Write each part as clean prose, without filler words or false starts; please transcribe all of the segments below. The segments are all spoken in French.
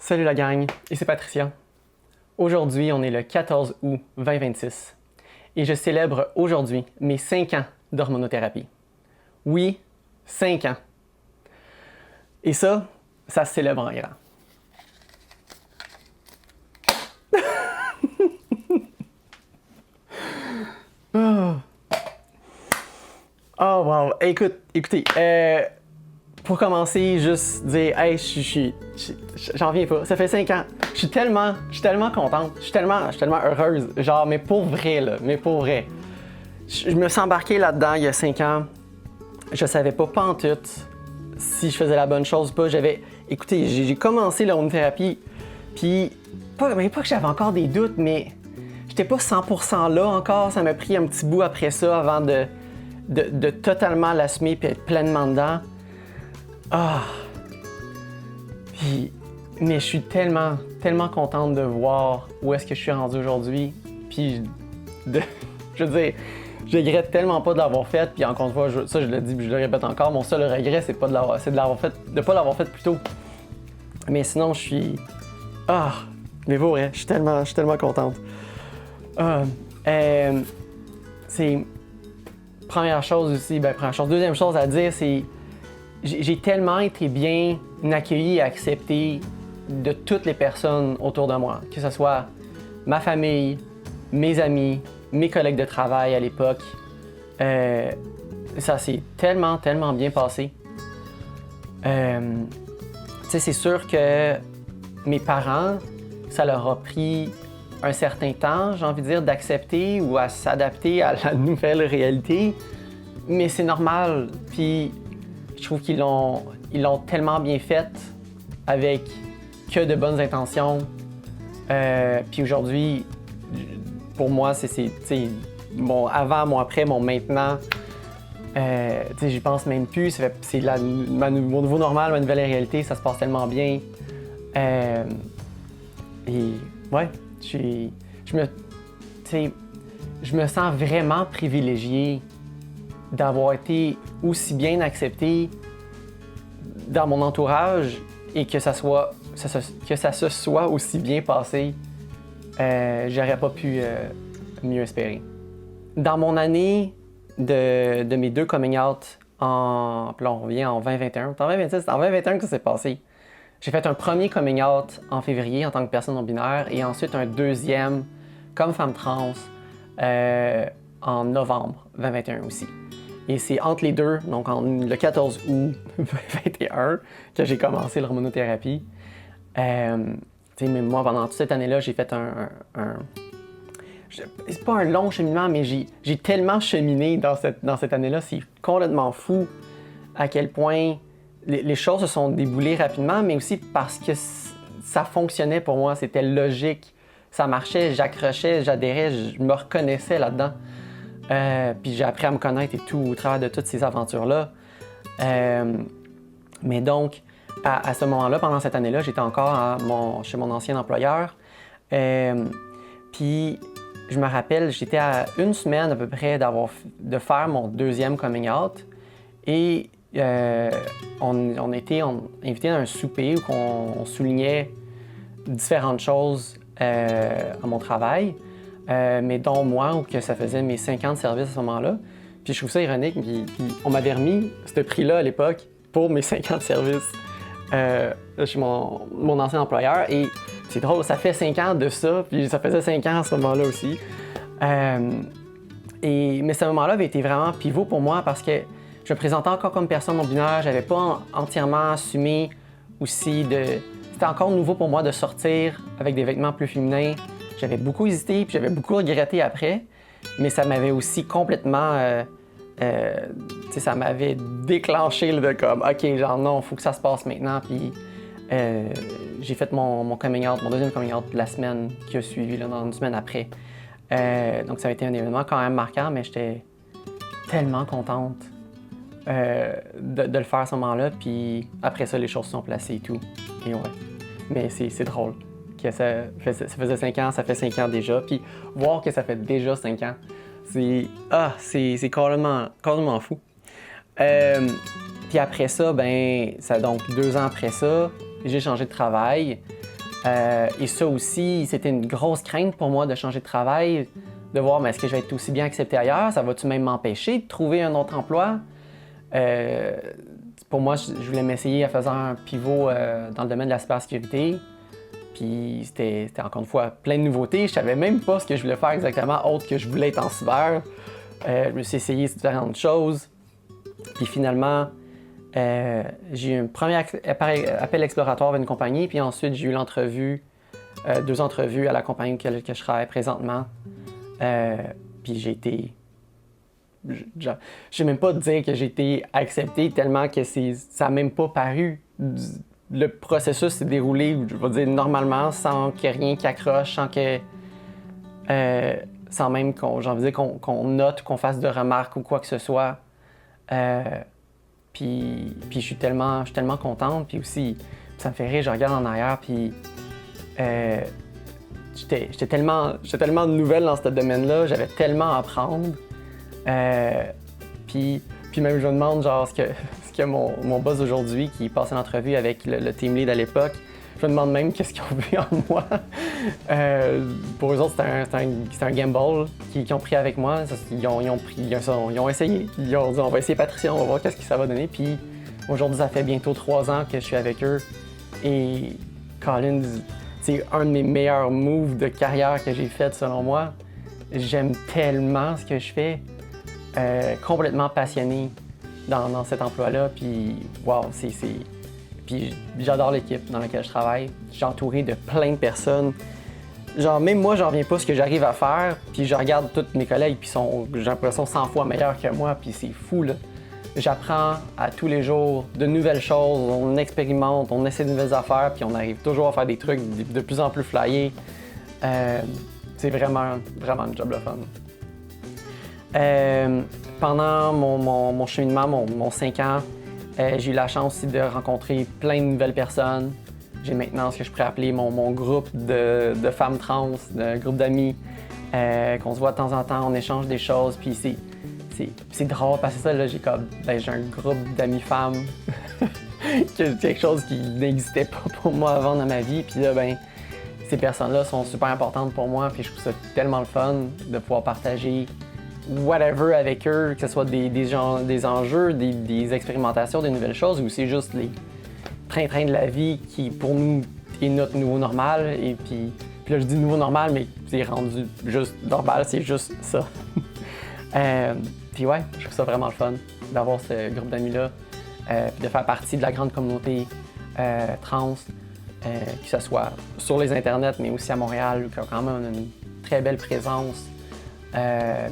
Salut la gang, ici Patricia. Aujourd'hui, on est le 14 août 2026 et je célèbre aujourd'hui mes 5 ans d'hormonothérapie. Oui, 5 ans. Et ça se célèbre en grand. Oh wow, écoutez, pour commencer, juste dire, hey, j'en reviens pas, ça fait 5 ans, je suis tellement contente, je suis tellement heureuse, genre, mais pour vrai, là, Je me suis embarqué là-dedans il y a 5 ans, je savais pas pantoute si je faisais la bonne chose ou pas, écoutez, j'ai commencé l'hormonothérapie, puis, pas que j'avais encore des doutes, mais j'étais pas 100% là encore, ça m'a pris un petit bout après ça avant de totalement l'assumer puis être pleinement dedans. Ah! Mais je suis tellement contente de voir où est-ce que je suis rendu aujourd'hui. Puis, je veux dire, je regrette tellement pas de l'avoir fait. Puis encore une fois, je le dis, puis je le répète encore, mon seul regret, c'est de pas l'avoir fait plus tôt. Mais sinon, je suis... Ah! Mais pour vrai, je suis tellement contente. C'est... Première chose aussi, deuxième chose à dire, c'est... J'ai tellement été bien accueilli et accepté de toutes les personnes autour de moi, que ce soit ma famille, mes amis, mes collègues de travail à l'époque. Ça s'est tellement bien passé. C'est sûr que mes parents, ça leur a pris un certain temps, j'ai envie de dire, d'accepter ou à s'adapter à la nouvelle réalité, mais c'est normal. Puis je trouve qu'ils l'ont tellement bien fait avec que de bonnes intentions. Puis aujourd'hui, pour moi, c'est mon avant, mon après, mon maintenant. J'y pense même plus. C'est mon nouveau normal, ma nouvelle réalité. Ça se passe tellement bien. Et ouais, je me sens vraiment privilégié d'avoir été aussi bien accepté dans mon entourage et que ça se soit aussi bien passé. J'aurais pas pu mieux espérer. Dans mon année de mes 2 coming out, puis là on revient en 2021, c'est en 2026, c'est en 2021 que ça s'est passé. J'ai fait un premier coming out en février en tant que personne non binaire et ensuite un deuxième comme femme trans en novembre 2021 aussi. Et c'est entre les deux, donc le 14 août 2021, que j'ai commencé l'hormonothérapie. Mais moi, pendant toute cette année-là, j'ai fait c'est pas un long cheminement, mais j'ai tellement cheminé dans cette année-là. C'est complètement fou à quel point les choses se sont déboulées rapidement, mais aussi parce que ça fonctionnait pour moi. C'était logique, ça marchait, j'accrochais, j'adhérais, je me reconnaissais là-dedans. Puis j'ai appris à me connaître et tout au travers de toutes ces aventures-là. Mais donc, à ce moment-là, pendant cette année-là, j'étais encore chez mon ancien employeur. Puis je me rappelle, j'étais à une semaine à peu près de faire mon deuxième coming out. Et on était invités à un souper où on soulignait différentes choses à mon travail. Mais dont moi, ou que ça faisait mes 5 ans de service à ce moment-là. Puis je trouve ça ironique, puis on m'avait remis ce prix-là à l'époque pour mes 5 ans de service chez mon ancien employeur. Et c'est drôle, ça fait 5 ans de ça, puis ça faisait 5 ans à ce moment-là aussi. Mais ce moment-là avait été vraiment pivot pour moi parce que je me présentais encore comme personne non binaire, j'avais pas entièrement assumé aussi C'était encore nouveau pour moi de sortir avec des vêtements plus féminins. J'avais beaucoup hésité, puis j'avais beaucoup regretté après, mais ça m'avait aussi complètement... ça m'avait déclenché de comme, OK, genre non, il faut que ça se passe maintenant, puis j'ai fait mon coming out, mon deuxième coming out la semaine qui a suivi, là, dans une semaine après. Donc ça a été un événement quand même marquant, mais j'étais tellement contente de le faire à ce moment-là, puis après ça, les choses se sont placées et tout, et ouais. Mais c'est drôle. Que ça faisait 5 ans, ça fait 5 ans déjà. Puis voir que ça fait déjà 5 ans, c'est complètement fou. Puis après ça, donc 2 ans après ça, j'ai changé de travail. Et ça aussi, c'était une grosse crainte pour moi de changer de travail, de voir mais est-ce que je vais être aussi bien accepté ailleurs, ça va-tu même m'empêcher de trouver un autre emploi? Pour moi, je voulais m'essayer à faire un pivot dans le domaine de la cybersécurité. Puis c'était encore une fois plein de nouveautés. Je savais même pas ce que je voulais faire exactement, autre que je voulais être en cyber. Je me suis essayé différentes choses. Puis finalement, j'ai eu un premier appel exploratoire avec une compagnie. Puis ensuite, j'ai eu l'entrevue, 2 entrevues à la compagnie que je travaille présentement. Puis j'ai été... Je sais même pas dire que j'ai été accepté tellement que ça n'a même pas paru. Le processus s'est déroulé, je vais dire, normalement, sans qu'il y ait rien qui accroche, sans même qu'on note, qu'on fasse de remarques ou quoi que ce soit. Puis je suis tellement contente. Puis aussi, ça me fait rire, je regarde en arrière, puis j'étais tellement nouvelle dans ce domaine-là, j'avais tellement à apprendre. Puis même, je me demande, genre, ce que mon boss aujourd'hui, qui passe une entrevue avec le team lead à l'époque, je me demande même qu'est-ce qu'ils ont vu en moi. Pour eux autres, c'est un gamble qu'ils ont pris avec moi. Ils ont essayé. Ils ont dit, on va essayer Patricia, on va voir qu'est-ce que ça va donner. Puis aujourd'hui, ça fait bientôt 3 ans que je suis avec eux. Et Colin, c'est un de mes meilleurs moves de carrière que j'ai fait, selon moi. J'aime tellement ce que je fais. Complètement passionné dans cet emploi-là, puis wow, Puis j'adore l'équipe dans laquelle je travaille. Je suis entouré de plein de personnes. Genre, même moi, j'en reviens pas ce que j'arrive à faire, puis je regarde tous mes collègues, puis j'ai l'impression 100 fois meilleurs que moi, puis c'est fou, là. J'apprends à tous les jours de nouvelles choses, on expérimente, on essaie de nouvelles affaires, puis on arrive toujours à faire des trucs de plus en plus flyés. C'est vraiment un job de fun. Pendant mon cheminement, mon 5 ans, j'ai eu la chance aussi de rencontrer plein de nouvelles personnes. J'ai maintenant ce que je pourrais appeler mon groupe de femmes trans, de groupe d'amis, qu'on se voit de temps en temps, on échange des choses, puis c'est drôle parce que ça, là, j'ai un groupe d'amis femmes, quelque chose qui n'existait pas pour moi avant dans ma vie, puis là, ces personnes-là sont super importantes pour moi, puis je trouve ça tellement le fun de pouvoir partager whatever avec eux, que ce soit des enjeux, des expérimentations, des nouvelles choses, ou c'est juste les train-train de la vie qui, pour nous, est notre nouveau normal. Et puis là, je dis nouveau normal, mais c'est rendu juste normal, c'est juste ça. Puis ouais, je trouve ça vraiment le fun d'avoir ce groupe d'amis-là, puis de faire partie de la grande communauté trans, que ce soit sur les internets, mais aussi à Montréal, où quand même on a une très belle présence. Puis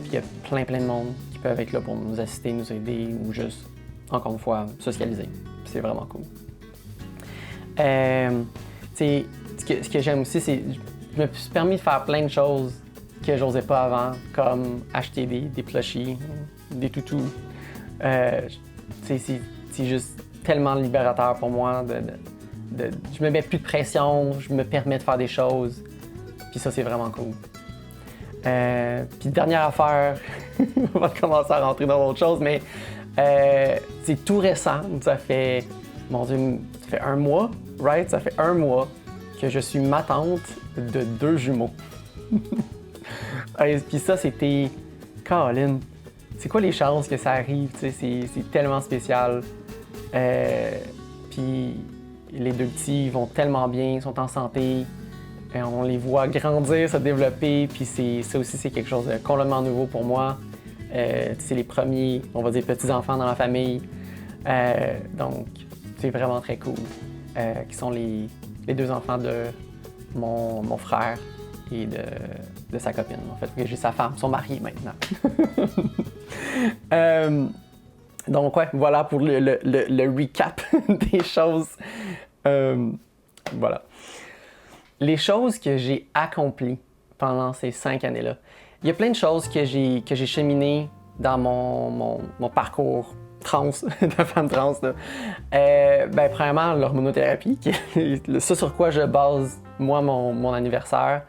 il y a plein de monde qui peuvent être là pour nous assister, nous aider ou juste, encore une fois, socialiser. Puis c'est vraiment cool. Ce que j'aime aussi, c'est que je me suis permis de faire plein de choses que j'osais pas avant, comme acheter des plushies, des toutous. C'est juste tellement libérateur pour moi. Je me mets plus de pression, je me permets de faire des choses. Puis ça, c'est vraiment cool. Puis dernière affaire, on va commencer à rentrer dans d'autres choses, mais c'est tout récent. Ça fait, mon Dieu, ça fait 1 mois, right? Ça fait 1 mois que je suis ma tante de 2 jumeaux. Puis ça, c'était... Colin, c'est quoi les chances que ça arrive? C'est tellement spécial. Puis les 2 petits vont tellement bien, sont en santé. On les voit grandir, se développer, puis ça aussi, c'est quelque chose de complètement nouveau pour moi. C'est les premiers, on va dire, petits-enfants dans la famille. Donc, c'est vraiment très cool. Qui sont les 2 enfants de mon frère et de sa copine. En fait, j'ai sa femme, ils sont mariés maintenant. Donc, ouais, voilà pour le recap des choses. Voilà. Les choses que j'ai accomplies pendant ces 5 années-là. Il y a plein de choses que j'ai cheminées dans mon parcours trans, de femme trans. Premièrement, l'hormonothérapie, qui est ce sur quoi je base, moi, mon anniversaire.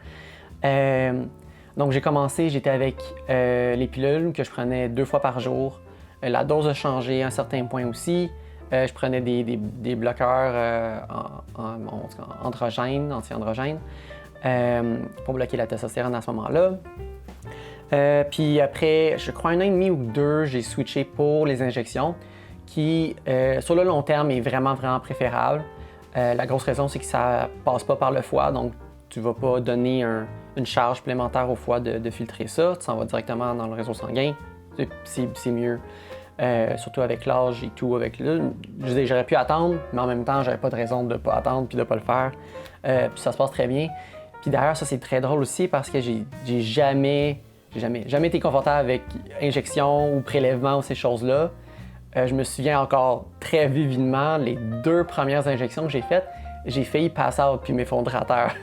Donc, j'ai commencé, j'étais avec les pilules que je prenais 2 fois par jour. La dose a changé à un certain point aussi. Je prenais des bloqueurs androgènes, anti-androgènes, pour bloquer la testostérone à ce moment-là. Puis après, je crois 1 an et demi ou 2, j'ai switché pour les injections, qui, sur le long terme, est vraiment, vraiment préférable. La grosse raison, c'est que ça passe pas par le foie, donc tu vas pas donner une charge supplémentaire au foie de filtrer ça. Tu s'en vas directement dans le réseau sanguin. C'est mieux. Surtout avec l'âge et tout. J'aurais pu attendre, mais en même temps, j'avais pas de raison de pas attendre puis de pas le faire. Puis ça se passe très bien. Puis d'ailleurs, ça c'est très drôle aussi parce que j'ai jamais été confortable avec injection ou prélèvement ou ces choses-là. Je me souviens encore très vivement, les 2 premières injections que j'ai faites, j'ai failli passer out puis m'effondrer à terre.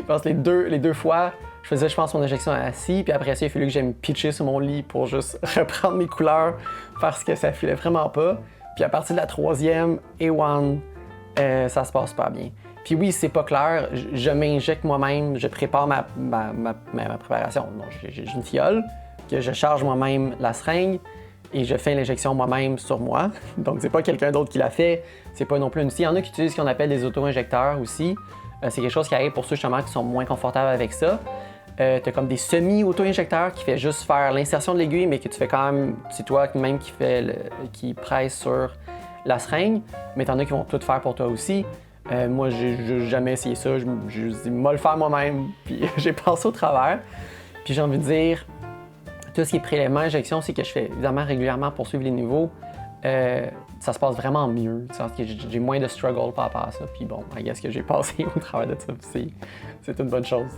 Parce que les deux fois, je faisais, je pense, mon injection assis, puis après ça, il a fallu que j'aille me pitcher sur mon lit pour juste reprendre mes couleurs parce que ça filait vraiment pas. Puis à partir de la 3e, A1, ça se passe pas bien. Puis oui, c'est pas clair, je m'injecte moi-même, je prépare ma préparation. Donc, j'ai une fiole, que je charge moi-même la seringue et je fais l'injection moi-même sur moi. Donc, c'est pas quelqu'un d'autre qui l'a fait, c'est pas non plus une scie. Il y en a qui utilisent ce qu'on appelle des auto-injecteurs aussi. C'est quelque chose qui arrive pour ceux justement qui sont moins confortables avec ça. T'as comme des semi-auto-injecteurs qui fait juste faire l'insertion de l'aiguille, mais que tu fais quand même, c'est toi même qui presse sur la seringue, mais t'en as qui vont tout faire pour toi aussi. Moi, j'ai jamais essayé ça, je dis, moi le faire moi-même, puis j'ai passé au travers. Puis j'ai envie de dire, tout ce qui est prélèvement, injection, c'est que je fais évidemment régulièrement pour suivre les niveaux. Ça se passe vraiment mieux, que j'ai moins de struggle par rapport à ça. Puis bon, I guess que j'ai passé au travers de ça, c'est une bonne chose.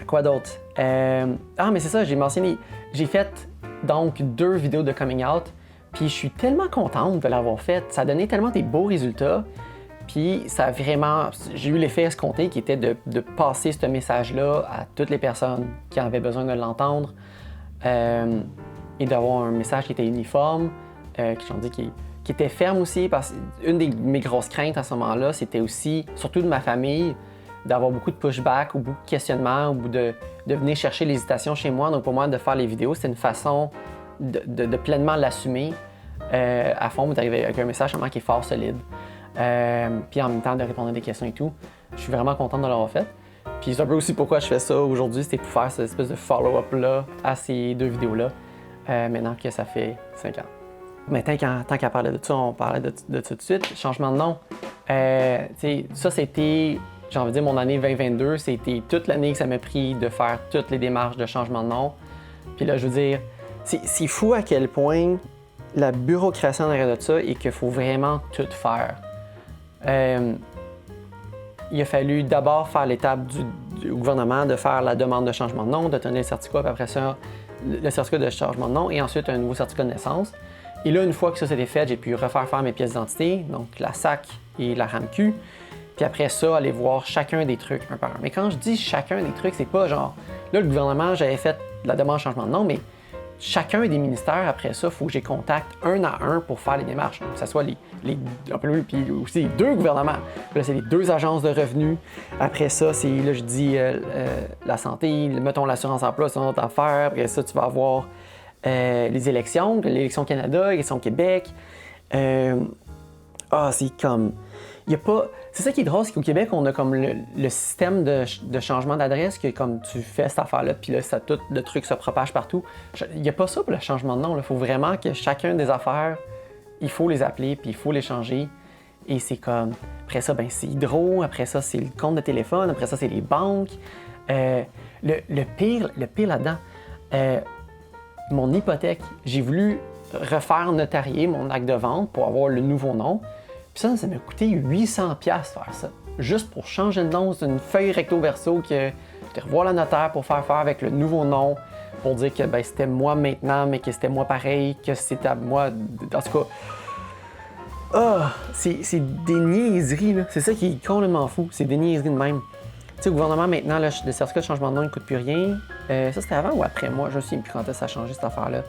Quoi d'autre? Mais c'est ça, j'ai mentionné, j'ai fait donc 2 vidéos de coming out, puis je suis tellement contente de l'avoir fait. Ça a donné tellement des beaux résultats, puis ça a vraiment, j'ai eu l'effet escompté qui était de passer ce message-là à toutes les personnes qui avaient besoin de l'entendre et d'avoir un message qui était uniforme, qui était ferme aussi, parce qu'une de mes grosses craintes à ce moment-là, c'était aussi, surtout de ma famille, d'avoir beaucoup de pushback ou beaucoup de questionnements ou de venir chercher l'hésitation chez moi. Donc pour moi, de faire les vidéos, c'était une façon de pleinement l'assumer à fond, d'arriver avec un message vraiment qui est fort solide. Puis en même temps de répondre à des questions et tout. Je suis vraiment contente de l'avoir fait. Puis c'est un peu aussi pourquoi je fais ça aujourd'hui, c'était pour faire cette espèce de follow-up-là à ces 2 vidéos-là, maintenant que ça fait 5 ans. Mais tant qu'à parler de ça, on parlait de ça tout de suite. Changement de nom. Ça, c'était, j'ai envie de dire, mon année 2022. C'était toute l'année que ça m'a pris de faire toutes les démarches de changement de nom. Puis là, je veux dire, c'est fou à quel point la bureaucratie en arrière de ça et qu'il faut vraiment tout faire. Il a fallu d'abord faire l'étape du gouvernement de faire la demande de changement de nom, de donner le certificat, puis après ça, le certificat de changement de nom et ensuite un nouveau certificat de naissance. Et là, une fois que ça s'était fait, j'ai pu refaire mes pièces d'identité, donc la SAC et la RAMQ. Puis après ça, aller voir chacun des trucs un par un. Mais quand je dis chacun des trucs, c'est pas genre, là, le gouvernement, j'avais fait la demande de changement de nom, mais chacun des ministères, après ça, il faut que j'ai contacte un à un pour faire les démarches. Donc, que ce soit puis aussi les 2 gouvernements. Puis là, c'est les 2 agences de revenus. Après ça, c'est, là, je dis la santé, mettons l'assurance emploi, c'est une autre affaire. Après ça, tu vas avoir les élections, l'élection Canada, l'élection Québec. C'est comme... Il y a pas... C'est ça qui est drôle, c'est qu'au Québec, on a comme le système de changement d'adresse, que comme tu fais cette affaire-là, puis là, tout le truc se propage partout. Il n'y a pas ça pour le changement de nom. Il faut vraiment que chacun des affaires, il faut les appeler, puis il faut les changer. Et c'est comme... Après ça, c'est Hydro, après ça, c'est le compte de téléphone, après ça, c'est les banques. Le pire là-dedans, mon hypothèque, j'ai voulu refaire notarier mon acte de vente pour avoir le nouveau nom. Puis ça m'a coûté 800$ faire ça. Juste pour changer de nom, c'est une feuille recto-verso que je vais revoir le notaire pour faire avec le nouveau nom, pour dire que c'était moi maintenant, mais que c'était moi pareil, que c'était à moi. En tout cas, c'est des niaiseries, là. C'est ça qui est complètement fou. C'est des niaiseries de même. Tu sais, au gouvernement, maintenant, le certificat de changement de nom ne coûte plus rien. Ça, c'était avant ou après moi? Je ne sais plus quand ça a changé, cette affaire-là.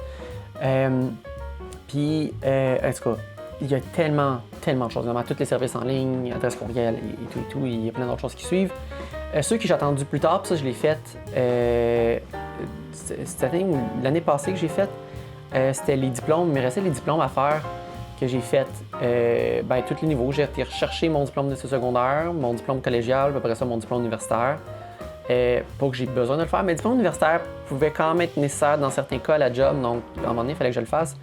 Puis, en tout cas, il y a tellement de choses. Vraiment, tous les services en ligne, adresse courriel et tout. Il y a plein d'autres choses qui suivent. Ceux que j'ai attendus plus tard, puis ça, je l'ai fait cette année ou l'année passée que j'ai fait. c'était les diplômes. Il me restait les diplômes à faire que j'ai fait tous les niveaux. J'ai été rechercher mon diplôme de secondaire, mon diplôme collégial, puis après ça, mon diplôme universitaire. Pas que j'ai besoin de le faire, mais le diplôme universitaire pouvait quand même être nécessaire dans certains cas à la job, donc à un moment donné, il fallait que je le fasse.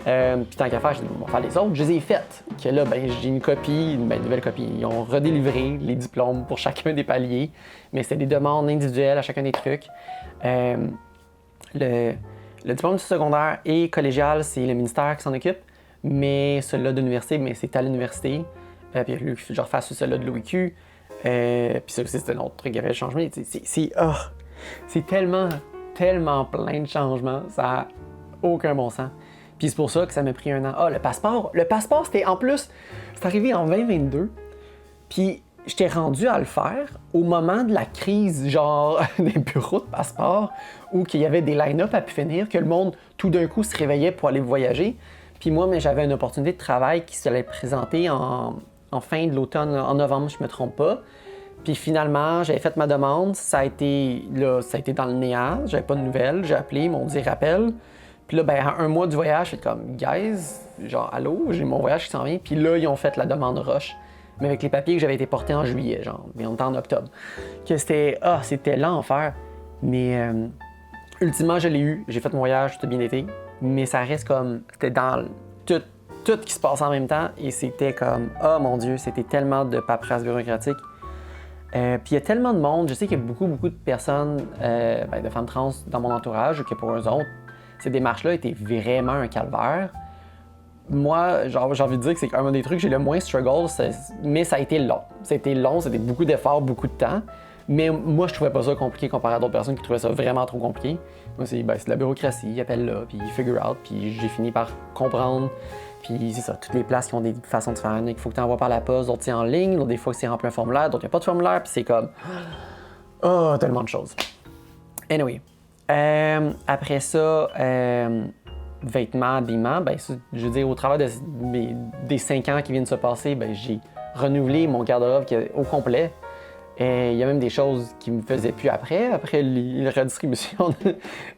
Puis tant qu'à faire, j'ai dit, on va faire les autres. Je les ai faites. Que là, j'ai une copie, une nouvelle copie. Ils ont redélivré les diplômes pour chacun des paliers, mais c'était des demandes individuelles à chacun des trucs. Le diplôme du secondaire et collégial, c'est le ministère qui s'en occupe, mais celui-là d'université, mais c'est à l'université. Puis il faut que je refasse celui-là de l'OIQ. Puis ça aussi, c'était un autre truc qui avait changé. C'est tellement, tellement plein de changements. Ça n'a aucun bon sens. Puis c'est pour ça que ça m'a pris un an. Le passeport. Le passeport, c'était en plus, c'est arrivé en 2022. Puis j'étais rendu à le faire au moment de la crise, genre, des bureaux de passeport, où il y avait des line-up à pu finir, que le monde, tout d'un coup, se réveillait pour aller voyager. Puis moi, j'avais une opportunité de travail qui s'allait présenter en fin de l'automne, en novembre, je me trompe pas. Puis finalement, j'avais fait ma demande, ça a été dans le néant, j'avais pas de nouvelles, j'ai appelé, ils m'ont dit rappel. Puis là, à un mois du voyage, j'étais comme, guys, genre, allô, j'ai mon voyage qui s'en vient. Puis là, ils ont fait la demande rush, mais avec les papiers que j'avais été portés en juillet, genre, mais on était en octobre. Que c'était l'enfer. Mais ultimement, je l'ai eu, j'ai fait mon voyage, tout a bien été, mais ça reste comme, c'était dans tout qui se passe en même temps, et c'était comme, oh mon Dieu, c'était tellement de paperasse bureaucratique. Puis il y a tellement de monde, je sais qu'il y a beaucoup de personnes, de femmes trans dans mon entourage, que pour eux autres, ces démarches-là étaient vraiment un calvaire. Moi, j'ai envie de dire que c'est un des trucs que j'ai le moins struggle, mais ça a été long. C'était beaucoup d'efforts, beaucoup de temps. Mais moi, je trouvais pas ça compliqué comparé à d'autres personnes qui trouvaient ça vraiment trop compliqué. Moi, c'est de la bureaucratie, ils appellent là, puis ils figure out, puis j'ai fini par comprendre. Puis c'est ça, toutes les places qui ont des façons différentes. Il faut que tu envoies par la poste, d'autres c'est en ligne, d'autres des fois c'est rempli un formulaire, d'autres il n'y a pas de formulaire, puis c'est comme... Oh, tellement de choses. Anyway. Après ça, vêtements, habillement, je veux dire, au travers des 5 ans qui viennent de se passer, j'ai renouvelé mon garde-robe au complet. Il y a même des choses qui me faisaient plus après la redistribution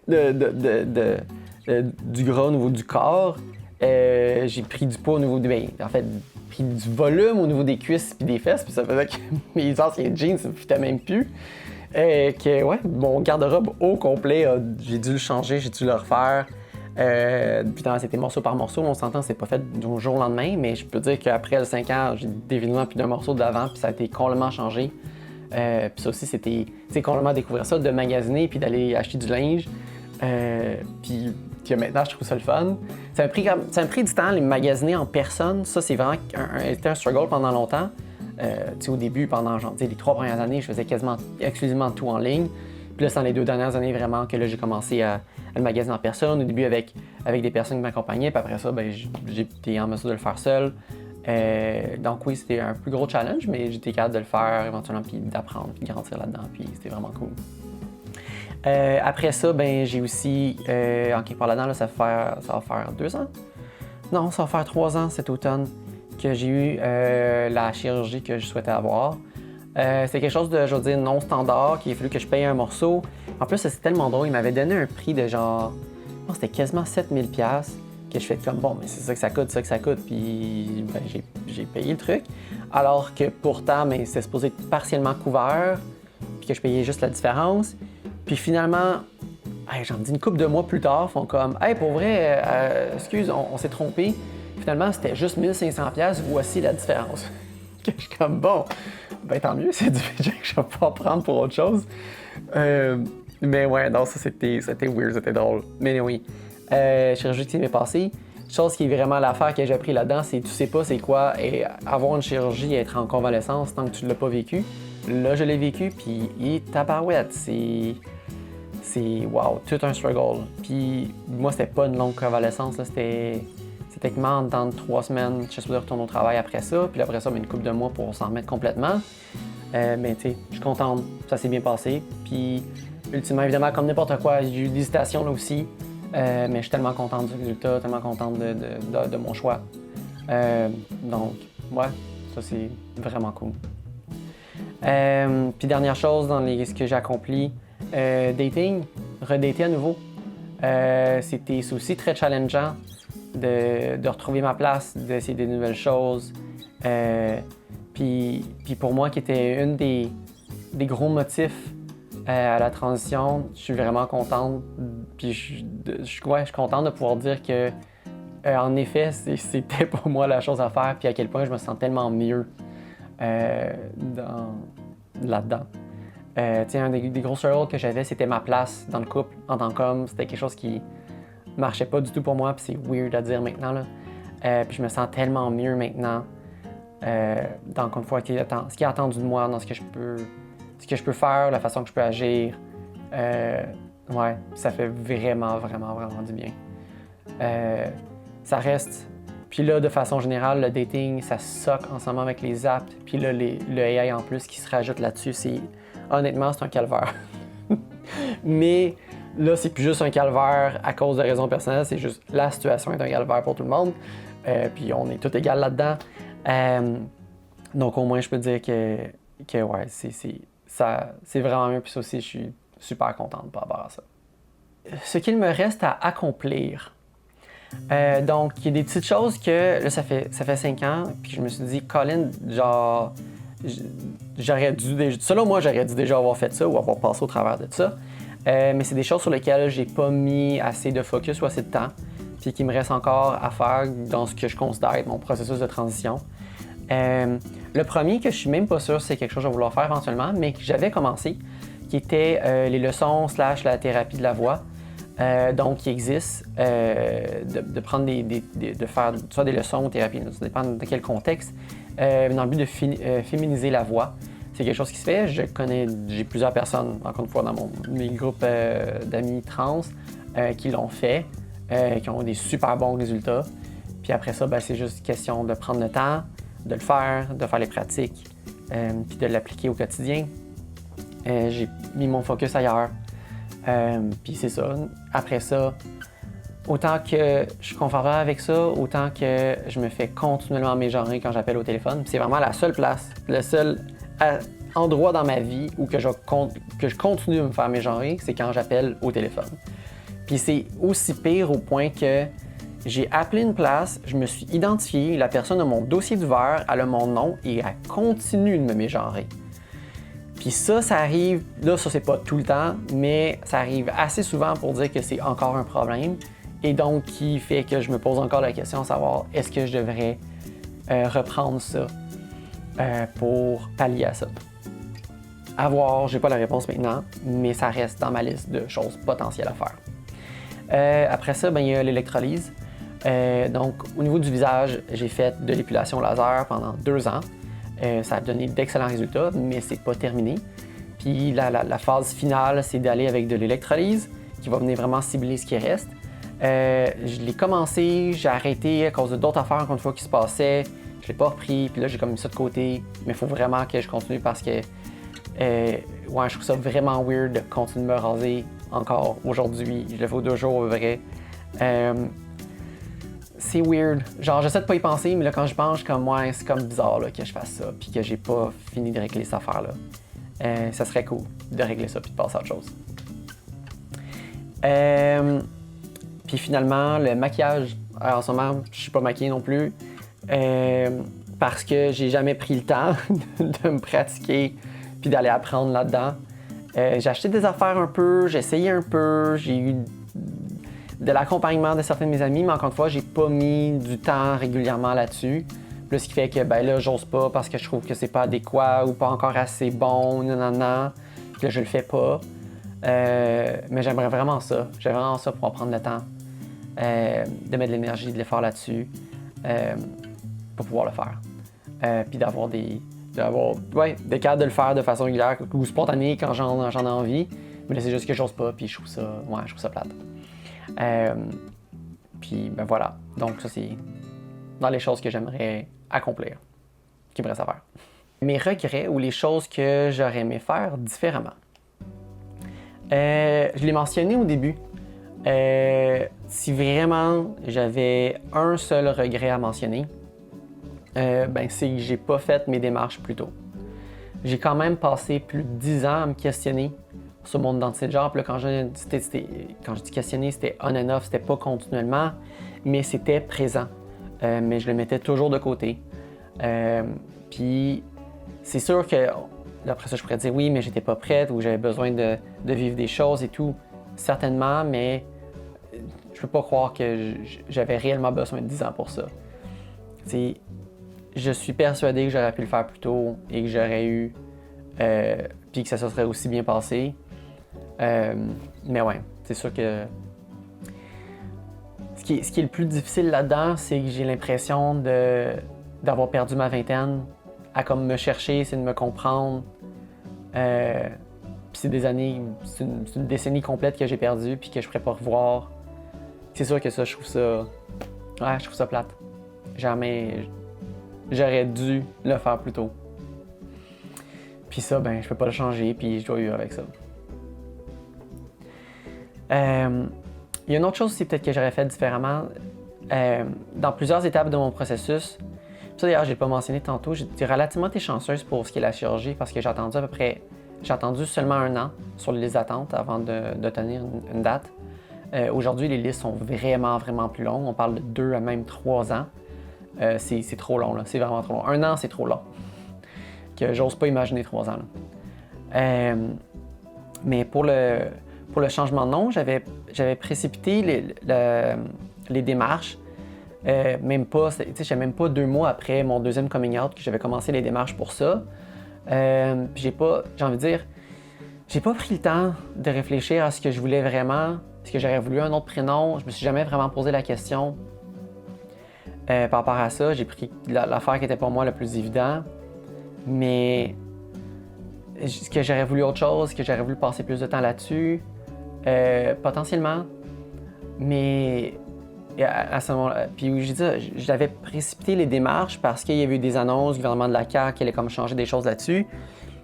du gras au niveau du corps. J'ai pris du poids au niveau pris du volume au niveau des cuisses et des fesses, puis ça faisait que mes anciens jeans ne fitaient même plus. Mon garde-robe au complet, j'ai dû le changer, j'ai dû le refaire. Putain, c'était morceau par morceau, on s'entend, c'est pas fait du jour au lendemain, mais je peux dire qu'après le 5 ans, j'ai définitivement plus d'un morceau d'avant, puis ça a été complètement changé. Puis ça aussi, c'était complètement découvrir ça, de magasiner puis d'aller acheter du linge. Puis que maintenant, je trouve ça le fun. Ça m'a pris du temps, les magasiner en personne. Ça, c'est vraiment c'était un struggle pendant longtemps. Au début, pendant les 3 premières années, je faisais quasiment exclusivement tout en ligne. Puis là, c'est dans les 2 dernières années vraiment que là, j'ai commencé à le magasiner en personne. Au début, avec des personnes qui m'accompagnaient. Puis après ça, j'ai été en mesure de le faire seul. Donc oui, c'était un plus gros challenge, mais j'étais capable de le faire éventuellement, puis d'apprendre, puis de grandir là-dedans. Puis c'était vraiment cool. Après ça, j'ai aussi, en quelque part là-dedans, là, ça va faire 2 ans? Non, ça va faire 3 ans cet automne que j'ai eu la chirurgie que je souhaitais avoir. C'était quelque chose de, je veux dire, non standard, qu'il a fallu que je paye un morceau. En plus, c'est tellement drôle, il m'avait donné un prix de genre, non, c'était quasiment 7000$, que je fais comme, bon, mais c'est ça que ça coûte, puis j'ai payé le truc. Alors que pourtant, c'était supposé être partiellement couvert, puis que je payais juste la différence. Puis finalement, j'en dis une couple de mois plus tard, font comme, hey, pour vrai, excuse, on s'est trompé. Finalement, c'était juste 1500$, voici la différence. Je suis comme, bon, tant mieux, c'est du budget que je vais pas prendre pour autre chose. Mais ouais, non, ça c'était weird, c'était drôle. Mais oui, chirurgie qui m'est passée. Chose qui est vraiment l'affaire que j'ai appris là-dedans, c'est tu sais pas c'est quoi et avoir une chirurgie et être en convalescence tant que tu l'as pas vécu. Là, je l'ai vécu, puis tabarouette, c'est wow, tout un struggle. Puis moi, c'était pas une longue convalescence, là, c'était techniquement dans 3 semaines, je suis supposé retourner au travail après ça, puis après ça, une couple de mois pour s'en remettre complètement. Mais tu sais, je suis contente, ça s'est bien passé. Puis ultimement, évidemment, comme n'importe quoi, j'ai eu des hésitations là aussi, mais je suis tellement contente du résultat, tellement contente de mon choix. Donc, ouais, ça c'est vraiment cool. Puis dernière chose dans ce que j'ai accompli, dating, redater à nouveau. C'était aussi très challengeant de retrouver ma place, d'essayer des nouvelles choses. Puis pour moi, qui était une des gros motifs à la transition, je suis vraiment contente. Puis je suis contente de pouvoir dire que, en effet, c'était pour moi la chose à faire. Puis à quel point je me sens tellement mieux là-dedans. Un des gros struggles que j'avais, c'était ma place dans le couple en tant qu'homme. C'était quelque chose qui marchait pas du tout pour moi, puis c'est weird à dire maintenant, là. Puis je me sens tellement mieux maintenant dans une fois, ce qui est attendu de moi, dans ce que je peux faire, la façon que je peux agir. Ouais, ça fait vraiment, vraiment, vraiment du bien. Ça reste... Puis là, de façon générale, le dating, ça soque ensemble avec les apps. Puis là, le AI en plus qui se rajoute là-dessus, honnêtement, c'est un calvaire. Mais là, c'est plus juste un calvaire à cause de raisons personnelles, c'est juste la situation est un calvaire pour tout le monde. Puis on est tous égaux là-dedans. Donc au moins, je peux dire que ouais, c'est vraiment mieux. Puis ça aussi, je suis super contente par rapport à ça. Ce qu'il me reste à accomplir. Donc, il y a des petites choses que, là, ça fait 5 ans, puis je me suis dit, Colin, genre, j'aurais dû déjà, selon moi, j'aurais dû déjà avoir fait ça ou avoir passé au travers de ça. Mais c'est des choses sur lesquelles j'ai pas mis assez de focus ou assez de temps, puis qui me reste encore à faire dans ce que je considère être mon processus de transition. Le premier, que je suis même pas sûr si c'est quelque chose que je vais vouloir faire éventuellement, mais que j'avais commencé, qui était les leçons / la thérapie de la voix. Donc, il existe de prendre de faire soit des leçons ou thérapie, ça dépend de quel contexte, dans le but de féminiser la voix. C'est quelque chose qui se fait. J'ai plusieurs personnes, encore une fois, dans mes groupes d'amis trans qui l'ont fait, qui ont des super bons résultats. Puis après ça, c'est juste question de prendre le temps, de le faire, de faire les pratiques, puis de l'appliquer au quotidien. J'ai mis mon focus ailleurs. Puis c'est ça. Après ça, autant que je suis confortable avec ça, autant que je me fais continuellement mégenrer quand j'appelle au téléphone. Puis c'est vraiment la seule place, le seul endroit dans ma vie où que je continue de me faire mégenrer, c'est quand j'appelle au téléphone. Puis c'est aussi pire au point que j'ai appelé une place, je me suis identifié, la personne a mon dossier d'ouvert, elle a mon nom et elle continue de me mégenrer. Puis ça arrive, là ça c'est pas tout le temps, mais ça arrive assez souvent pour dire que c'est encore un problème et donc qui fait que je me pose encore la question de savoir est-ce que je devrais reprendre ça pour pallier à ça. À voir, j'ai pas la réponse maintenant, mais ça reste dans ma liste de choses potentielles à faire. Après ça, il y a l'électrolyse. Donc au niveau du visage, j'ai fait de l'épilation laser pendant 2 ans. Ça a donné d'excellents résultats, mais c'est pas terminé. Puis la phase finale, c'est d'aller avec de l'électrolyse qui va venir vraiment cibler ce qui reste. Je l'ai commencé, j'ai arrêté à cause d'autres affaires encore une fois qui se passaient. Je l'ai pas repris, puis là j'ai comme mis ça de côté. Mais il faut vraiment que je continue parce que je trouve ça vraiment weird de continuer de me raser encore aujourd'hui. Je le fais aux 2 jours, vrai. C'est weird. Genre, j'essaie de pas y penser, mais là, quand je pense, c'est comme bizarre là, que je fasse ça, puis que j'ai pas fini de régler cette affaire-là. Ça serait cool de régler ça, puis de passer à autre chose. Puis finalement, le maquillage. Alors, en ce moment, je suis pas maquillée non plus, parce que j'ai jamais pris le temps de me pratiquer, puis d'aller apprendre là-dedans. J'ai acheté des affaires un peu, j'ai essayé un peu, j'ai eu de l'accompagnement de certains de mes amis, mais encore une fois, j'ai pas mis du temps régulièrement là-dessus. Plus ce qui fait que là, j'ose pas parce que je trouve que c'est pas adéquat ou pas encore assez bon, nanana, que je le fais pas. Mais j'aimerais vraiment ça. J'aimerais vraiment ça pour prendre le temps de mettre de l'énergie, de l'effort là-dessus pour pouvoir le faire. Puis d'avoir des cadres de le faire de façon régulière ou spontanée quand j'en ai envie. Mais là, c'est juste que j'ose pas, puis je trouve ça plate. Puis voilà, donc ça c'est dans les choses que j'aimerais accomplir, qui me reste à faire. Mes regrets ou les choses que j'aurais aimé faire différemment. Je l'ai mentionné au début. Si vraiment j'avais un seul regret à mentionner, c'est que j'ai pas fait mes démarches plus tôt. J'ai quand même passé plus de 10 ans à me questionner sur mon identité de genre. Puis là, quand je dis questionner, c'était on and off, c'était pas continuellement, mais c'était présent. Mais je le mettais toujours de côté. Puis c'est sûr que, après ça, je pourrais dire oui, mais j'étais pas prête ou j'avais besoin de vivre des choses et tout. Certainement, mais je peux pas croire que j'avais réellement besoin de 10 ans pour ça. T'sais, je suis persuadé que j'aurais pu le faire plus tôt et que j'aurais eu... puis que ça se serait aussi bien passé. Mais ouais, c'est sûr que... Ce qui est le plus difficile là-dedans, c'est que j'ai l'impression d'avoir perdu ma vingtaine à comme me chercher, c'est de me comprendre. Puis c'est des années, c'est une décennie complète que j'ai perdue puis que je pourrais pas revoir. C'est sûr que ça, je trouve ça plate. J'aurais dû le faire plus tôt. Puis ça, ben, je peux pas le changer, puis je dois vivre avec ça. Il y a une autre chose aussi peut-être que j'aurais fait différemment. Dans plusieurs étapes de mon processus, ça d'ailleurs, j'ai pas mentionné tantôt, j'étais relativement chanceuse pour ce qui est la chirurgie parce que j'ai attendu seulement 1 an sur les listes d'attente avant d'obtenir une date. Aujourd'hui, les listes sont vraiment plus longues. On parle de 2 à même 3 ans. C'est trop long, là. C'est vraiment trop long. 1 an, c'est trop long. Que j'ose pas imaginer 3 ans. Mais pour le changement de nom, j'avais précipité les démarches. J'avais même pas 2 mois après mon deuxième coming out que j'avais commencé les démarches pour ça. J'ai pas pris le temps de réfléchir à ce que je voulais vraiment. Est-ce que j'aurais voulu un autre prénom? Je me suis jamais vraiment posé la question. Par rapport à ça, j'ai pris l'affaire qui était pour moi le plus évident. Mais est-ce que j'aurais voulu autre chose? Est-ce que j'aurais voulu passer plus de temps là-dessus? Potentiellement. Mais à ce moment-là, puis je dis, j'avais précipité les démarches parce qu'il y avait eu des annonces du gouvernement de la CAQ qui allait comme changer des choses là-dessus.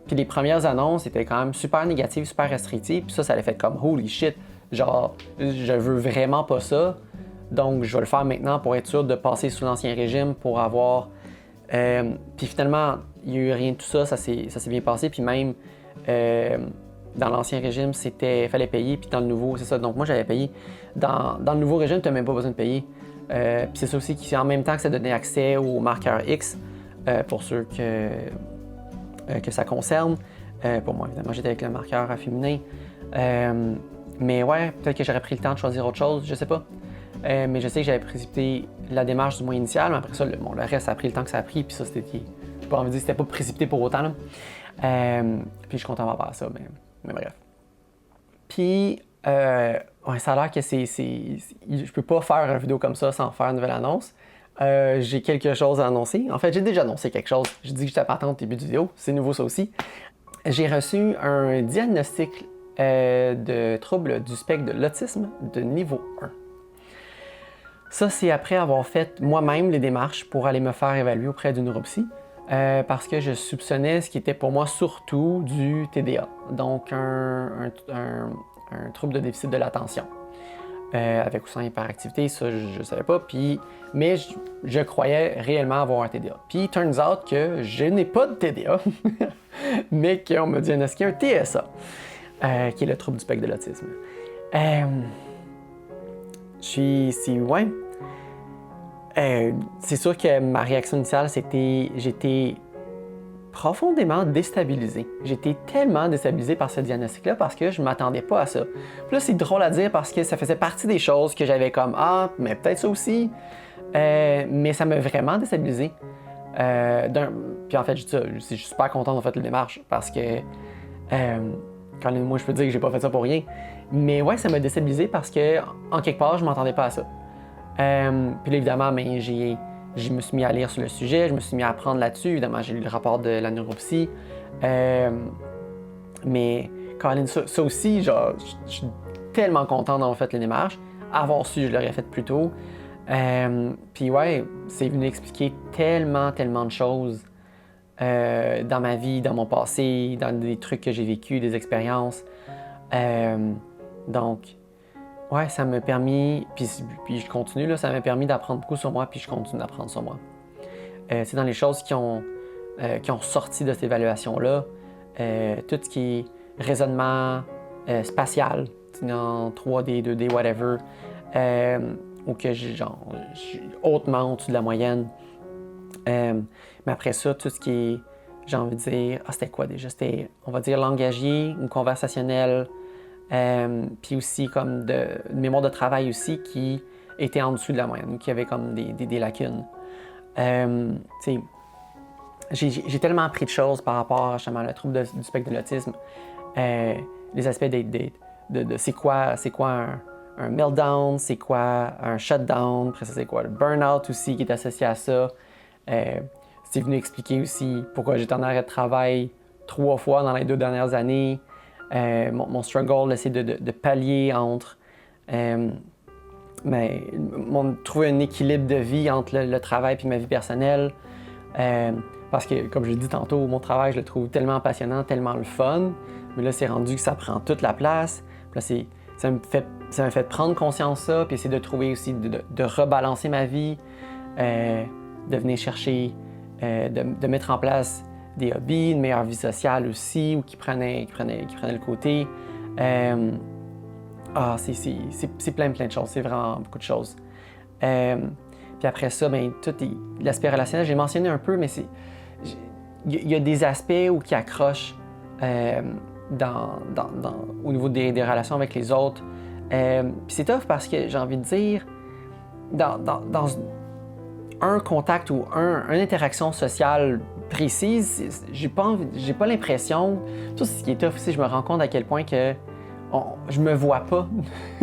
Puis les premières annonces étaient quand même super négatives, super restrictives. Puis ça allait fait comme holy shit, genre je veux vraiment pas ça. Donc je vais le faire maintenant pour être sûr de passer sous l'ancien régime pour avoir. Puis finalement, il n'y a eu rien de tout ça, ça s'est bien passé. Puis même dans l'ancien régime, fallait payer, puis dans le nouveau, c'est ça. Donc moi, j'avais payé. Dans le nouveau régime, tu n'as même pas besoin de payer. Puis c'est ça aussi qui, en même temps que ça donnait accès au marqueur X, pour ceux que ça concerne. Pour moi, évidemment, j'étais avec le marqueur féminin. Mais ouais, peut-être que j'aurais pris le temps de choisir autre chose, je sais pas. Mais je sais que j'avais précipité la démarche du moins initial, mais après ça, le reste, ça a pris le temps que ça a pris, puis ça, j'ai pas envie de dire que c'était pas précipité pour autant, là. Puis je suis content d'avoir ça, mais bref. Puis, ouais, ça a l'air que je peux pas faire une vidéo comme ça sans faire une nouvelle annonce. J'ai quelque chose à annoncer. En fait, j'ai déjà annoncé quelque chose. J'ai dit que j'étais partant au début du vidéo. C'est nouveau, ça aussi. J'ai reçu un diagnostic de trouble du spectre de l'autisme de niveau 1. Ça, c'est après avoir fait moi-même les démarches pour aller me faire évaluer auprès d'une neuropsy. Parce que je soupçonnais ce qui était pour moi surtout du TDA, donc un trouble de déficit de l'attention. Avec ou sans hyperactivité, ça je savais pas, mais je croyais réellement avoir un TDA. Puis turns out que je n'ai pas de TDA, mais qu'on m'a diagnostiqué un TSA, qui est le trouble du spectre de l'autisme. C'est sûr que ma réaction initiale, j'étais profondément déstabilisé. J'étais tellement déstabilisé par ce diagnostic-là parce que je ne m'attendais pas à ça. Puis là, c'est drôle à dire parce que ça faisait partie des choses que j'avais comme « Ah, mais peut-être ça aussi ». Mais ça m'a vraiment déstabilisé. Puis en fait, je suis super content d'avoir fait la démarche parce que quand moi, je peux dire que j'ai pas fait ça pour rien. Mais ouais, ça m'a déstabilisé parce que en quelque part, je m'attendais pas à ça. Puis là, évidemment, je me suis mis à lire sur le sujet, je me suis mis à apprendre là-dessus. Évidemment, j'ai lu le rapport de la neuropsy. Mais Colin, ça aussi, genre, je suis tellement content d'avoir fait les démarches. Avoir su, je l'aurais fait plus tôt. Puis ouais, c'est venu expliquer tellement de choses dans ma vie, dans mon passé, dans des trucs que j'ai vécu, des expériences. Donc, ouais, ça m'a permis, puis je continue, là, ça m'a permis d'apprendre beaucoup sur moi, puis je continue d'apprendre sur moi. C'est dans les choses qui ont sorti de cette évaluation-là, tout ce qui est raisonnement, spatial, en 3D, 2D, whatever, ou que je suis hautement au-dessus de la moyenne. Mais après ça, tout ce qui est, j'ai envie de dire, c'était quoi déjà? C'était, on va dire, langagier ou conversationnel, puis aussi comme de mémoire de travail aussi qui était en dessous de la moyenne, ou qui avait comme des lacunes. J'ai tellement appris de choses par rapport justement au trouble du spectre de l'autisme, les aspects de c'est quoi un meltdown, c'est quoi un shutdown, après ça c'est quoi le burn-out aussi qui est associé à ça. C'est venu expliquer aussi pourquoi j'étais en arrêt de travail 3 fois dans les 2 dernières années. Mon struggle, c'est de pallier entre trouver un équilibre de vie entre le travail et ma vie personnelle. Parce que, comme je l'ai dit tantôt, mon travail, je le trouve tellement passionnant, tellement le fun. Mais là, c'est rendu que ça prend toute la place. Puis là, ça me fait prendre conscience de ça, puis essayer de trouver aussi, de rebalancer ma vie, de venir chercher, de mettre en place des hobbies, une meilleure vie sociale aussi, ou qui prenaient le côté. C'est plein de choses, c'est vraiment beaucoup de choses. Puis après ça, tout l'aspect relationnel, j'ai mentionné un peu, mais il y a des aspects qui accrochent au niveau des relations avec les autres. Puis c'est tough parce que j'ai envie de dire, dans un contact ou une interaction sociale précise, j'ai pas l'impression, tout ce qui est tough aussi, je me rends compte à quel point que je me vois pas,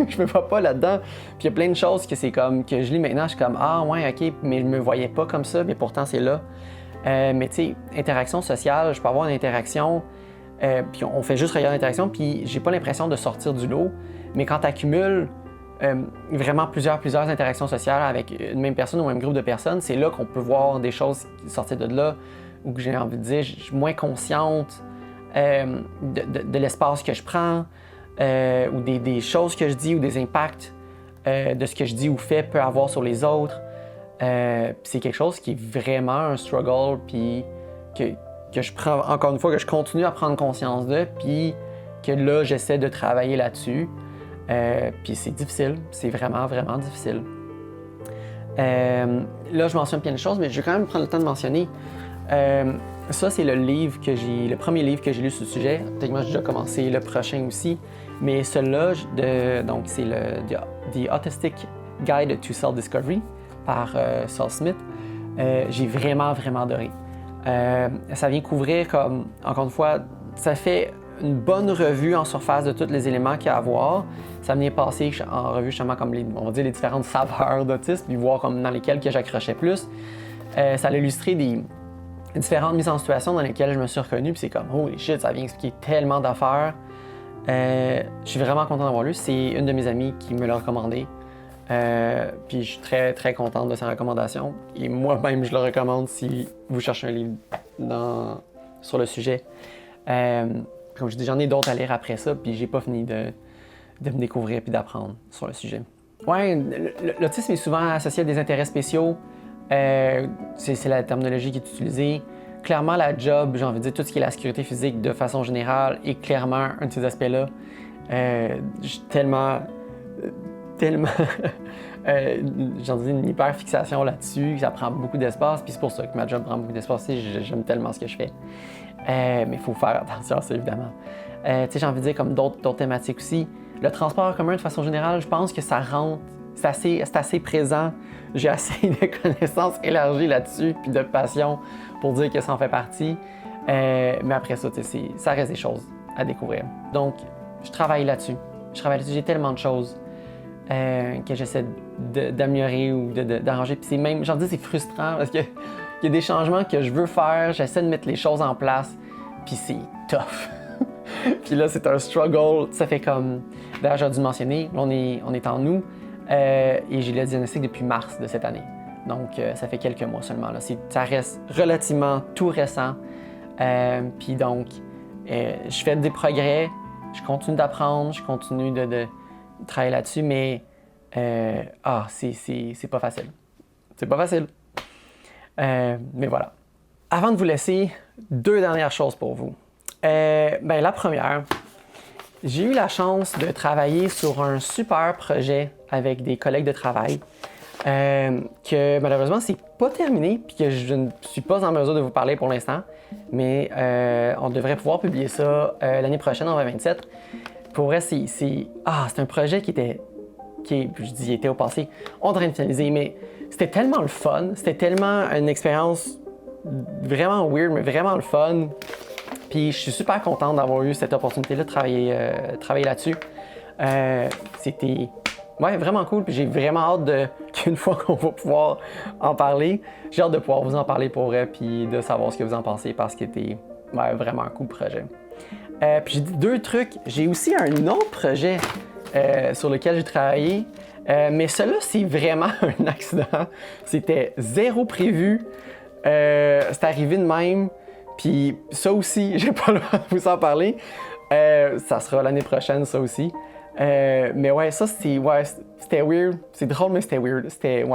je me vois pas là-dedans. Puis il y a plein de choses que c'est comme, que je lis maintenant, je suis comme, ah ouais, ok, mais je me voyais pas comme ça, mais pourtant c'est là. Mais tu sais, interaction sociale, je peux avoir une interaction, puis on fait juste regarder l'interaction, puis j'ai pas l'impression de sortir du lot. Mais quand tu accumules vraiment plusieurs interactions sociales avec une même personne ou un même groupe de personnes, c'est là qu'on peut voir des choses qui sortent de là, ou que j'ai envie de dire, je suis moins consciente de l'espace que je prends, ou des choses que je dis, ou des impacts de ce que je dis ou fais peut avoir sur les autres. C'est quelque chose qui est vraiment un struggle, puis que je prends, encore une fois, que je continue à prendre conscience de, puis que là, j'essaie de travailler là-dessus. Puis c'est difficile, c'est vraiment, vraiment difficile. Là, je mentionne plein de choses, mais je vais quand même prendre le temps de mentionner. Ça, c'est le premier livre que j'ai lu sur le sujet. Techniquement, j'ai déjà commencé le prochain aussi. Mais celui-là, donc c'est le The Autistic Guide to Self-Discovery par Saul Smith. J'ai vraiment, vraiment adoré. Ça vient couvrir comme, encore une fois, ça fait une bonne revue en surface de tous les éléments qu'il y a à voir. Ça vient passer en revue justement comme on va dire les différentes saveurs d'autisme, puis voir comme dans lesquelles que j'accrochais plus. Ça a illustré des différentes mises en situation dans lesquelles je me suis reconnu, puis c'est comme holy shit, ça vient expliquer tellement d'affaires. Je suis vraiment content d'avoir lu. C'est une de mes amies qui me l'a recommandé. Puis je suis très très contente de sa recommandation. Et moi-même, je le recommande si vous cherchez un livre sur le sujet. Comme je dis, j'en ai d'autres à lire après ça, puis j'ai pas fini de me découvrir puis d'apprendre sur le sujet. Ouais, l'autisme est souvent associé à des intérêts spéciaux. C'est la terminologie qui est utilisée. Clairement, la job, j'ai envie de dire, tout ce qui est la sécurité physique de façon générale est clairement un de ces aspects-là. J'ai tellement j'en dis une hyper-fixation là-dessus, ça prend beaucoup d'espace, puis c'est pour ça que ma job prend beaucoup d'espace, j'aime tellement ce que je fais. Mais il faut faire attention à ça, évidemment. J'ai envie de dire, comme d'autres thématiques aussi, le transport en commun, de façon générale, je pense que ça rentre, c'est assez présent. J'ai assez de connaissances élargies là-dessus, puis de passion pour dire que ça en fait partie. Mais après ça, ça reste des choses à découvrir. Donc, je travaille là-dessus. J'ai tellement de choses que j'essaie d'améliorer ou d'arranger. Puis c'est même, j'en dis, c'est frustrant parce que il y a des changements que je veux faire, j'essaie de mettre les choses en place, puis c'est tough. Puis là, c'est un struggle. Ça fait comme, d'ailleurs, j'ai dû mentionner, on est en août, et j'ai le diagnostic depuis mars de cette année. Donc, ça fait quelques mois seulement. Là. Ça reste relativement tout récent. Puis donc, je fais des progrès, je continue d'apprendre, je continue de travailler là-dessus, mais c'est pas facile. C'est pas facile. Mais voilà. Avant de vous laisser, 2 dernières choses pour vous. La première, J'ai eu la chance de travailler sur un super projet avec des collègues de travail que malheureusement c'est pas terminé puis que je ne suis pas en mesure de vous parler pour l'instant, mais on devrait pouvoir publier ça l'année prochaine en 2027. Pour vrai, c'est un projet qui était au passé, on est en train de finaliser, mais c'était tellement le fun, c'était tellement une expérience vraiment weird, mais vraiment le fun. Puis je suis super content d'avoir eu cette opportunité-là de travailler là-dessus. C'était vraiment cool, puis j'ai vraiment hâte qu'une fois qu'on va pouvoir en parler, j'ai hâte de pouvoir vous en parler pour vrai, puis de savoir ce que vous en pensez, parce que c'était vraiment un cool projet. Puis j'ai dit 2 trucs. J'ai aussi un autre projet sur lequel j'ai travaillé, mais celui-là, c'est vraiment un accident. C'était zéro prévu. C'est arrivé de même. Puis ça aussi, j'ai pas le droit de vous en parler. Ça sera l'année prochaine, ça aussi. Mais ouais, ça, c'était weird. C'est drôle, mais c'était weird. C'était,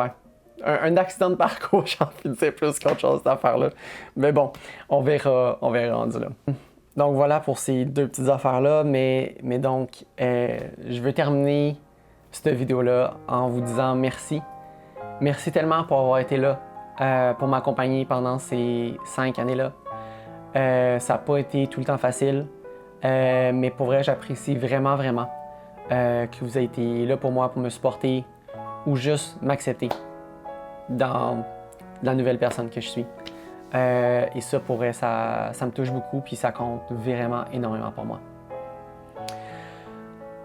un accident de parcours, j'en disais plus qu'autre chose, cette affaire-là. Mais bon, on verra rendu là. Donc voilà pour ces 2 petites affaires-là, mais donc, je veux terminer cette vidéo-là en vous disant merci. Merci tellement pour avoir été là, pour m'accompagner pendant ces 5 années-là. Ça n'a pas été tout le temps facile, mais pour vrai, j'apprécie vraiment que vous ayez été là pour moi, pour me supporter ou juste m'accepter dans la nouvelle personne que je suis. Et ça, pour vrai, ça me touche beaucoup, puis ça compte vraiment énormément pour moi.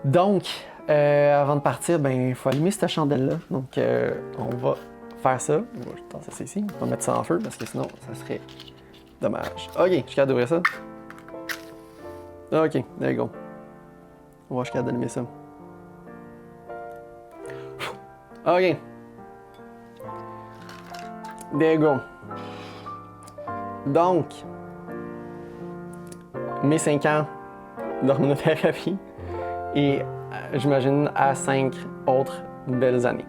Donc, avant de partir, il faut allumer cette chandelle-là. Donc, on va faire ça. Je vais tasser ça ici. On va mettre ça en feu, parce que sinon, ça serait dommage. OK, je suis capable d'ouvrir ça. OK, there you go. On va, je suis capable d'allumer ça. OK. There you go. Donc, mes 5 ans d'hormonothérapie et j'imagine à 5 autres belles années.